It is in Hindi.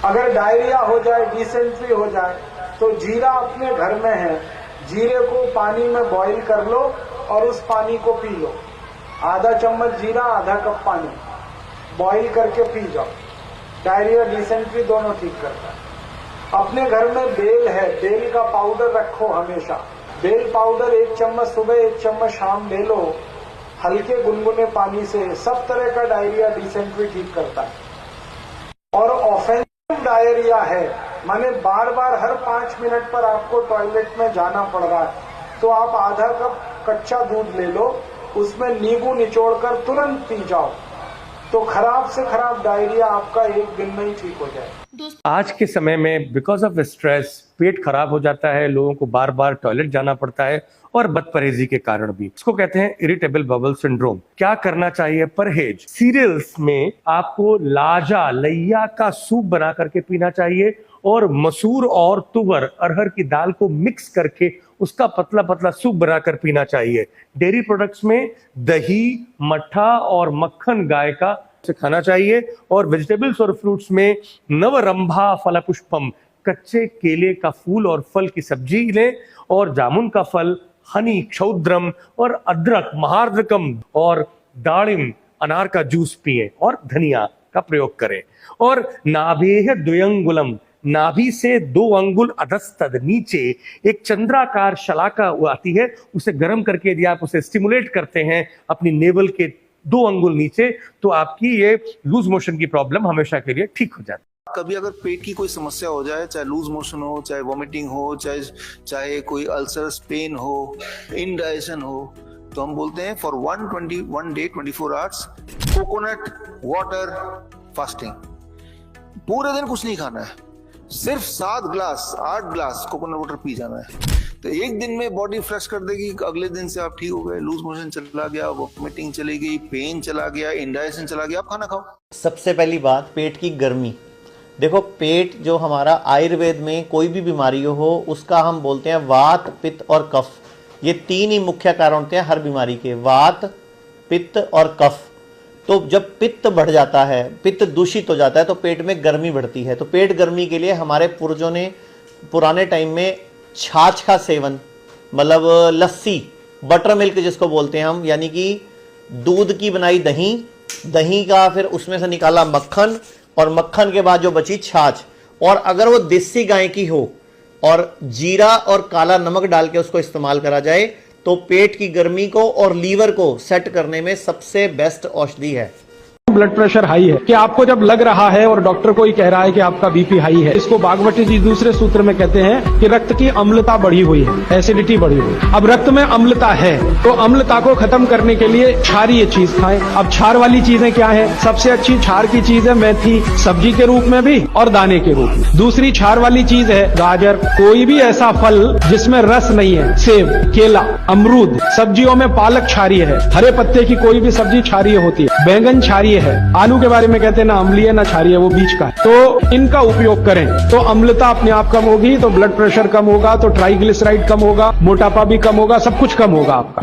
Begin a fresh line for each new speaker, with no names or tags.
अगर डायरिया हो जाए, डिसेंट्री हो जाए, तो जीरा अपने घर में है, जीरे को पानी में बॉईल कर लो और उस पानी को पी लो। आधा चम्मच जीरा, आधा कप पानी बॉईल करके पी जाओ। डायरिया, डिसेंट्री दोनों ठीक करता है। अपने घर में बेल है, बेल का पाउडर रखो हमेशा। बेल पाउडर 1 चम्मच सुबह, 1 चम्मच शाम ले लो, हल्के गुनगुने पानी से। सब तरह का डायरिया, डिसेंट्री ठीक करता है। और ऑफेंसिव डायरिया है, माने बार बार हर 5 मिनट पर आपको टॉयलेट में जाना पड़ रहा है, तो आप आधा कप कच्चा दूध ले लो, उसमें नींबू निचोड़कर तुरंत पी जाओ, तो खराब से खराब डायरिया आपका 1 दिन में ही ठीक हो जाए।
आज के समय में बिकॉज ऑफ स्ट्रेस पेट खराब हो जाता है, लोगों को बार बार टॉयलेट जाना पड़ता है, और बदपरहेजी के कारण भी। इसको कहते हैं इरिटेबल बाउल सिंड्रोम। क्या करना चाहिए? परहेज। सीरियल्स में आपको लाजा, लैया का सूप बना करके पीना चाहिए, और मसूर और तुवर, अरहर की दाल को मिक्स करके उसका पतला पतला सूप बनाकर पीना चाहिए। डेयरी प्रोडक्ट्स में दही, मट्ठा और मक्खन गाय का से खाना चाहिए। और वेजिटेबल्स और फ्रूट्स में नवरंभा फलपुष्पम, कच्चे केले का फूल और फल की सब्जी लें, और जामुन का फल, हनी, क्षौद्रम और अदरक, महार्द्रकम और दाड़िम, अनार का जूस पिए, और धनिया का प्रयोग करें। और नाभेह द्वयंगुलम, नाभि से 2 अंगुल अधस्तद नीचे एक चंद्राकार शलाका आती है, उसे गर्म करके यदि आप उसे स्टिमुलेट करते हैं अपनी नेवल के 2 अंगुल नीचे, तो आपकी ये लूज मोशन की प्रॉब्लम हमेशा के लिए ठीक हो जाती है।
कभी अगर पेट की कोई समस्या हो जाए, चाहे लूज मोशन हो, चाहे वॉमिटिंग हो, चाहे कोई अल्सरस पेन हो, इंडाइजेशन हो, तो हम बोलते हैं for 1 day 24 hours coconut water fasting. पूरे दिन कुछ नहीं खाना है, सिर्फ 7 glass 8 glass coconut water P जाना है। तो 1 दिन में बॉडी फ्रेश कर देगी, अगले दिन से आप ठीक हो गए, लूज मोशन चला गया, वॉमिटिंग चली गई, पेन चला गया, इंडाइजेशन चला गया, आप खाना खाओ।
सबसे पहली बात, पेट की गर्मी। देखो, पेट जो हमारा आयुर्वेद में कोई भी बीमारी हो उसका हम बोलते हैं वात, पित्त और कफ। ये 3 ही मुख्य कारण होते हैं हर बीमारी के, वात, पित्त और कफ। तो जब पित्त बढ़ जाता है, पित्त दूषित हो जाता है, तो पेट में गर्मी बढ़ती है। तो पेट गर्मी के लिए हमारे पूर्वजों ने पुराने टाइम में छाछ का सेवन, मतलब लस्सी, बटर मिल्क जिसको बोलते हैं हम, यानी कि दूध की बनाई दही, दही का फिर उसमें से निकाला मक्खन, और मक्खन के बाद जो बची छाछ, और अगर वो देसी गाय की हो और जीरा और काला नमक डाल के उसको इस्तेमाल करा जाए, तो पेट की गर्मी को और लीवर को सेट करने में सबसे बेस्ट औषधि है।
ब्लड प्रेशर हाई है, कि आपको जब लग रहा है और डॉक्टर कोई कह रहा है कि आपका बीपी हाई है, इसको बागवती जी दूसरे सूत्र में कहते हैं कि रक्त की अम्लता बढ़ी हुई है, एसिडिटी बढ़ी हुई है। अब रक्त में अम्लता है, तो अम्लता को खत्म करने के लिए क्षारीय चीज खाएं। अब क्षार वाली चीजें क्या है? सबसे अच्छी क्षार की चीज है मेथी, सब्जी के रूप में भी और दाने के रूप में। दूसरी क्षार वाली चीज है गाजर। कोई भी ऐसा फल जिसमें रस नहीं है, सेब, केला, अमरूद। सब्जियों में पालक क्षारीय है, हरे पत्ते की कोई भी सब्जी क्षारीय होती है, बैंगन क्षारीय है। आलू के बारे में कहते हैं ना अम्लीय ना क्षारीय, वो बीच का है। तो इनका उपयोग करें तो अम्लता अपने आप कम होगी, तो ब्लड प्रेशर कम होगा, तो ट्राइग्लिसराइड कम होगा, मोटापा भी कम होगा, सब कुछ कम होगा आपका।